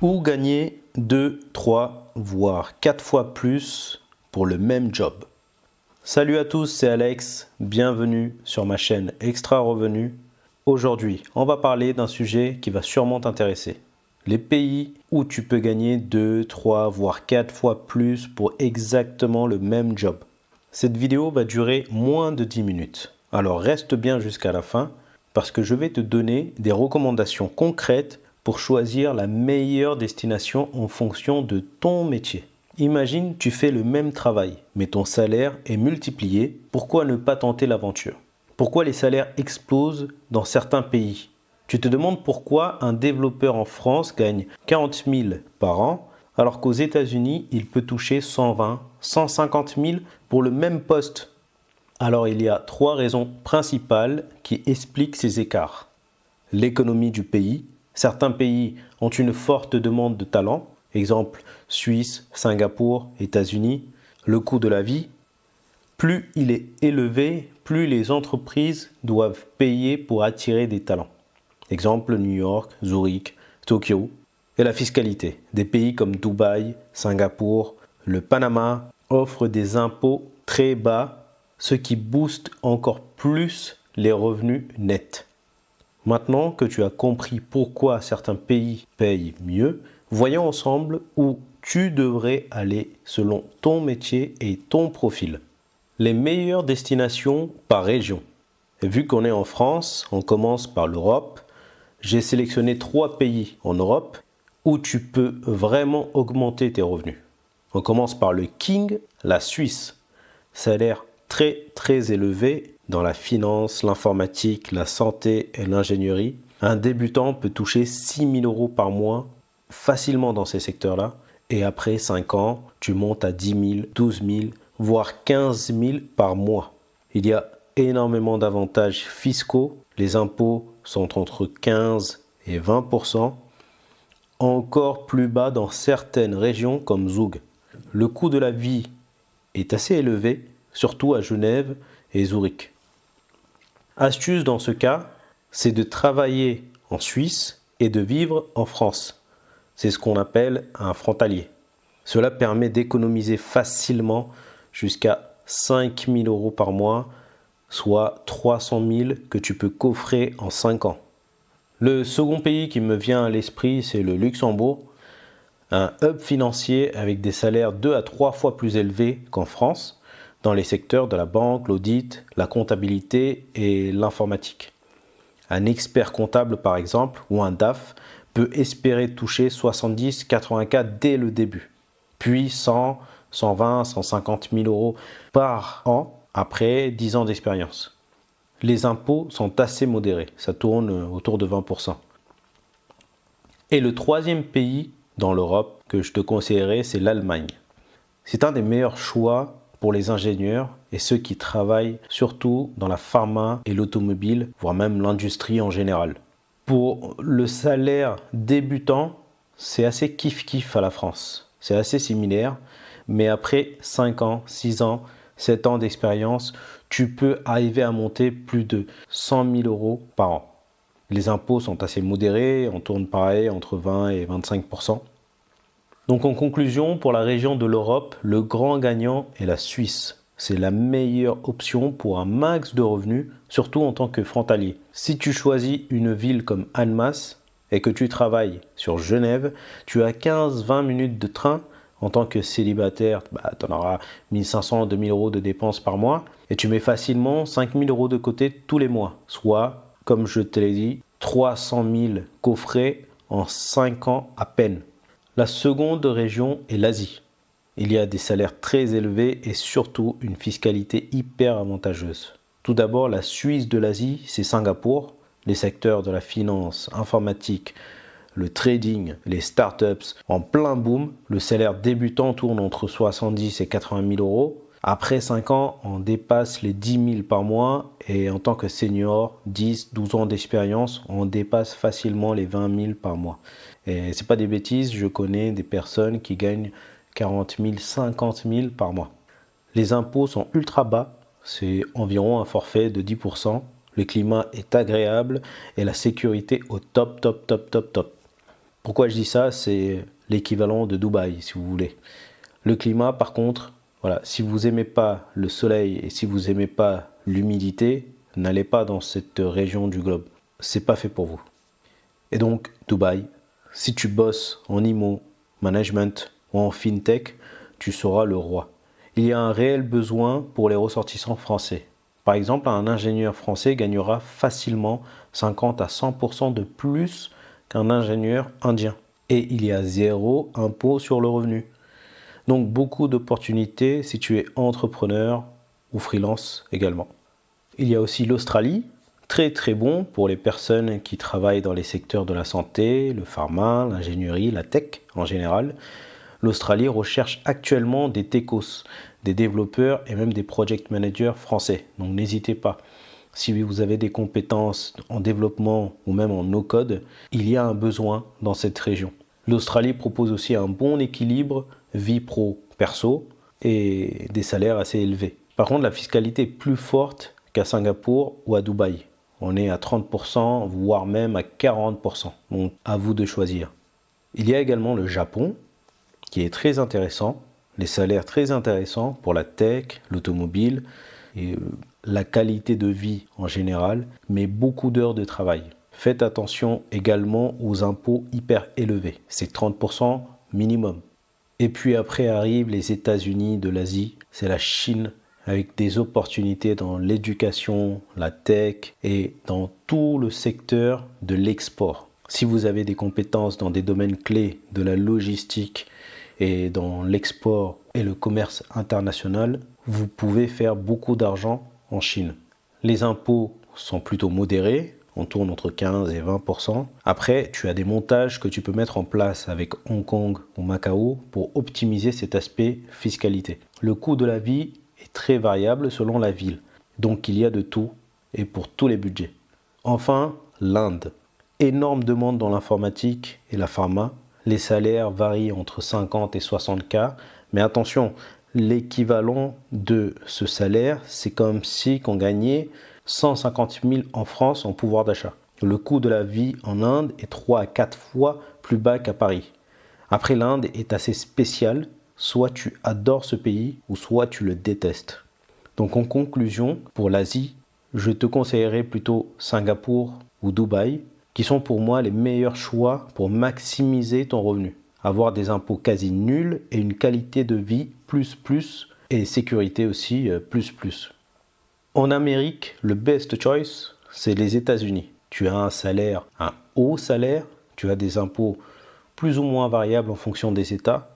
Ou gagner 2, 3, voire 4 fois plus pour le même job. Salut à tous, c'est Alex, bienvenue sur ma chaîne Extra Revenu. Aujourd'hui, on va parler d'un sujet qui va sûrement t'intéresser. Les pays où tu peux gagner 2, 3, voire 4 fois plus pour exactement le même job. Cette vidéo va durer moins de 10 minutes. Alors reste bien jusqu'à la fin parce que je vais te donner des recommandations concrètes pour choisir la meilleure destination en fonction de ton métier. Imagine, tu fais le même travail, mais ton salaire est multiplié. Pourquoi ne pas tenter l'aventure? Pourquoi les salaires explosent dans certains pays? Tu te demandes pourquoi un développeur en France gagne 40 000 par an, alors qu'aux États-Unis, il peut toucher 120, 150 000 pour le même poste. Alors il y a 3 raisons principales qui expliquent ces écarts. L'économie du pays. Certains pays ont une forte demande de talent, exemple Suisse, Singapour, États-Unis. Le coût de la vie, plus il est élevé, plus les entreprises doivent payer pour attirer des talents. Exemple New York, Zurich, Tokyo. Et la fiscalité, des pays comme Dubaï, Singapour, le Panama offrent des impôts très bas, ce qui booste encore plus les revenus nets. Maintenant que tu as compris pourquoi certains pays payent mieux, voyons ensemble où tu devrais aller selon ton métier et ton profil. Les meilleures destinations par région. Et vu qu'on est en France, on commence par l'Europe. J'ai sélectionné 3 pays en Europe où tu peux vraiment augmenter tes revenus. On commence par le King, la Suisse. Salaire très élevé dans la finance, l'informatique, la santé et l'ingénierie. Un débutant peut toucher 6 000 € par mois facilement dans ces secteurs-là. Et après 5 ans, tu montes à 10 000, 12 000, voire 15 000 par mois. Il y a énormément d'avantages fiscaux. Les impôts sont entre 15 et 20%, encore plus bas dans certaines régions comme Zug. Le coût de la vie est assez élevé, surtout à Genève et Zurich. Astuce dans ce cas, c'est de travailler en Suisse et de vivre en France. C'est ce qu'on appelle un frontalier. Cela permet d'économiser facilement jusqu'à 5 000 € par mois, soit 300 000 que tu peux coffrer en 5 ans. Le second pays qui me vient à l'esprit, c'est le Luxembourg, un hub financier avec des salaires 2 à 3 fois plus élevés qu'en France, dans les secteurs de la banque, l'audit, la comptabilité et l'informatique. Un expert comptable par exemple, ou un DAF, peut espérer toucher 70-80 K dès le début, puis 100, 120, 150 000 € par an après 10 ans d'expérience. Les impôts sont assez modérés, ça tourne autour de 20%. Et le troisième pays dans l'Europe que je te conseillerais, c'est l'Allemagne. C'est un des meilleurs choix pour les ingénieurs et ceux qui travaillent surtout dans la pharma et l'automobile, voire même l'industrie en général. Pour le salaire débutant, c'est assez kiff-kiff à la France. C'est assez similaire, mais après 5 ans, 6 ans, 7 ans d'expérience, tu peux arriver à monter plus de 100 000 € par an. Les impôts sont assez modérés, on tourne pareil entre 20 et 25%. Donc en conclusion, pour la région de l'Europe, le grand gagnant est la Suisse. C'est la meilleure option pour un max de revenus, surtout en tant que frontalier. Si tu choisis une ville comme Annemasse et que tu travailles sur Genève, tu as 15-20 minutes de train. En tant que célibataire, tu en auras 1 500 à 2 000 € de dépenses par mois et tu mets facilement 5 000 € de côté tous les mois. Soit, comme je te l'ai dit, 300 000 coffrets en 5 ans à peine. La seconde région est l'Asie. Il y a des salaires très élevés et surtout une fiscalité hyper avantageuse. Tout d'abord, la Suisse de l'Asie, c'est Singapour. Les secteurs de la finance, informatique, le trading, les startups en plein boom. Le salaire débutant tourne entre 70 et 80 000 €. Après 5 ans, on dépasse les 10 000 par mois et en tant que senior, 10-12 ans d'expérience, on dépasse facilement les 20 000 par mois. Et c'est pas des bêtises, je connais des personnes qui gagnent 40 000, 50 000 par mois. Les impôts sont ultra bas, c'est environ un forfait de 10%. Le climat est agréable et la sécurité au top. Pourquoi je dis ça? C'est l'équivalent de Dubaï, si vous voulez. Le climat, par contre, voilà, si vous n'aimez pas le soleil et si vous n'aimez pas l'humidité, n'allez pas dans cette région du globe. C'est pas fait pour vous. Et donc, Dubaï, si tu bosses en IMO, management ou en fintech, tu seras le roi. Il y a un réel besoin pour les ressortissants français. Par exemple, un ingénieur français gagnera facilement 50 à 100% de plus qu'un ingénieur indien. Et il y a zéro impôt sur le revenu. Donc beaucoup d'opportunités si tu es entrepreneur ou freelance également. Il y a aussi l'Australie, très très bon pour les personnes qui travaillent dans les secteurs de la santé, le pharma, l'ingénierie, la tech en général. L'Australie recherche actuellement des techos, des développeurs et même des project managers français. Donc n'hésitez pas. Si vous avez des compétences en développement ou même en no-code, il y a un besoin dans cette région. L'Australie propose aussi un bon équilibre vie pro-perso et des salaires assez élevés. Par contre, la fiscalité est plus forte qu'à Singapour ou à Dubaï. On est à 30%, voire même à 40%. Donc à vous de choisir. Il y a également le Japon, qui est très intéressant, les salaires très intéressants pour la tech, l'automobile et la qualité de vie en général, mais beaucoup d'heures de travail. Faites attention également aux impôts hyper élevés, c'est 30% minimum. Et puis après arrivent les États-Unis de l'Asie, c'est la Chine avec des opportunités dans l'éducation, la tech et dans tout le secteur de l'export. Si vous avez des compétences dans des domaines clés de la logistique et dans l'export et le commerce international, vous pouvez faire beaucoup d'argent en Chine. Les impôts sont plutôt modérés, on tourne entre 15 et 20%. Après, tu as des montages que tu peux mettre en place avec Hong Kong ou Macao pour optimiser cet aspect fiscalité. Le coût de la vie est très variable selon la ville, donc il y a de tout et pour tous les budgets. Enfin, l'Inde. Énorme demande dans l'informatique et la pharma. Les salaires varient entre 50 et 60K, mais attention, l'équivalent de ce salaire, c'est comme si on gagnait 150 000 en France en pouvoir d'achat. Le coût de la vie en Inde est 3 à 4 fois plus bas qu'à Paris. Après, l'Inde est assez spéciale, soit tu adores ce pays ou soit tu le détestes. Donc en conclusion, pour l'Asie, je te conseillerais plutôt Singapour ou Dubaï, qui sont pour moi les meilleurs choix pour maximiser ton revenu. Avoir des impôts quasi nuls et une qualité de vie plus et sécurité aussi plus. En Amérique, le best choice, c'est les États-Unis. Tu as un haut salaire, tu as des impôts plus ou moins variables en fonction des États,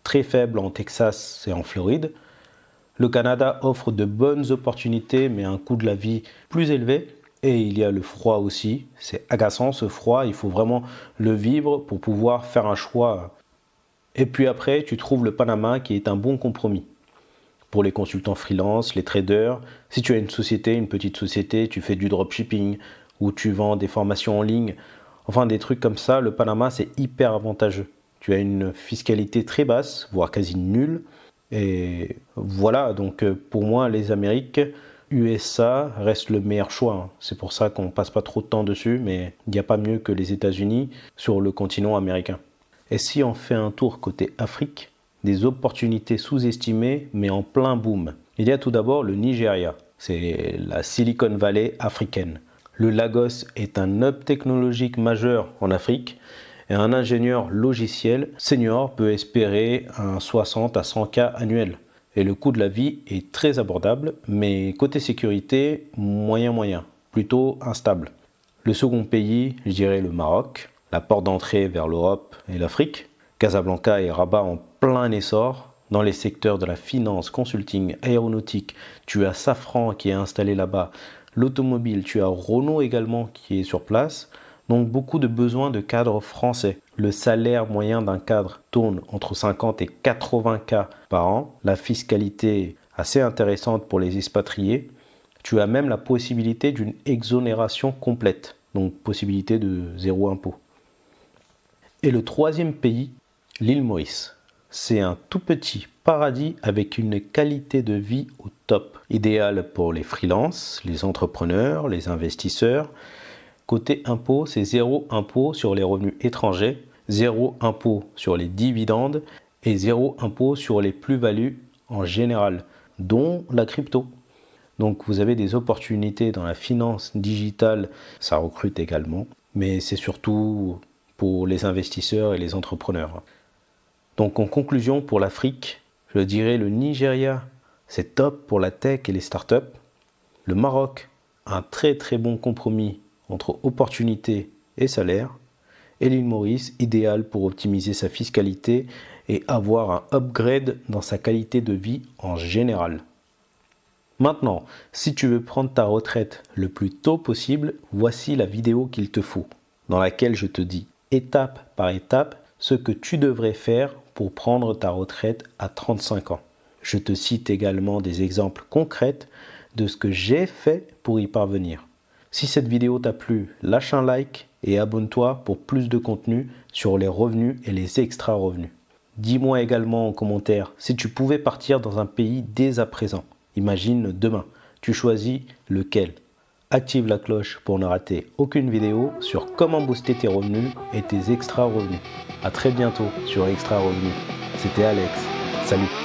très faibles en Texas et en Floride. Le Canada offre de bonnes opportunités mais un coût de la vie plus élevé. Et il y a le froid aussi, c'est agaçant ce froid, il faut vraiment le vivre pour pouvoir faire un choix. Et puis après, tu trouves le Panama qui est un bon compromis. Pour les consultants freelance, les traders, si tu as une société, une petite société, tu fais du dropshipping ou tu vends des formations en ligne, enfin des trucs comme ça, le Panama c'est hyper avantageux. Tu as une fiscalité très basse, voire quasi nulle. Et voilà, donc pour moi les Amériques, USA reste le meilleur choix. C'est pour ça qu'on passe pas trop de temps dessus, mais il n'y a pas mieux que les États-Unis sur le continent américain. Et si on fait un tour côté Afrique, des opportunités sous-estimées mais en plein boom. Il y a tout d'abord le Nigeria, c'est la Silicon Valley africaine. Le Lagos est un hub technologique majeur en Afrique et un ingénieur logiciel senior peut espérer un 60 à 100K annuel. Et le coût de la vie est très abordable, mais côté sécurité, moyen, plutôt instable. Le second pays, je dirais le Maroc, la porte d'entrée vers l'Europe et l'Afrique. Casablanca et Rabat en plein essor. Dans les secteurs de la finance, consulting, aéronautique, tu as Safran qui est installé là-bas. L'automobile, tu as Renault également qui est sur place. Donc beaucoup de besoins de cadres français. Le salaire moyen d'un cadre tourne entre 50 et 80K par an. La fiscalité assez intéressante pour les expatriés. Tu as même la possibilité d'une exonération complète. Donc possibilité de zéro impôt. Et le troisième pays, l'île Maurice. C'est un tout petit paradis avec une qualité de vie au top. Idéal pour les freelances, les entrepreneurs, les investisseurs. Côté impôt, c'est zéro impôt sur les revenus étrangers 0 impôt sur les dividendes et 0 impôt sur les plus-values en général, dont la crypto. Donc vous avez des opportunités dans la finance digitale, ça recrute également, mais c'est surtout pour les investisseurs et les entrepreneurs. Donc en conclusion, pour l'Afrique, je dirais le Nigeria, c'est top pour la tech et les startups. Le Maroc, un très très bon compromis entre opportunités et salaire. Et l'île Maurice, idéal pour optimiser sa fiscalité et avoir un upgrade dans sa qualité de vie en général. Maintenant, si tu veux prendre ta retraite le plus tôt possible, voici la vidéo qu'il te faut, dans laquelle je te dis étape par étape ce que tu devrais faire pour prendre ta retraite à 35 ans. Je te cite également des exemples concrets de ce que j'ai fait pour y parvenir. Si cette vidéo t'a plu, lâche un like et abonne-toi pour plus de contenu sur les revenus et les extra-revenus. Dis-moi également en commentaire si tu pouvais partir dans un pays dès à présent. Imagine demain, tu choisis lequel. Active la cloche pour ne rater aucune vidéo sur comment booster tes revenus et tes extra-revenus. A très bientôt sur Extra Revenus. C'était Alex. Salut!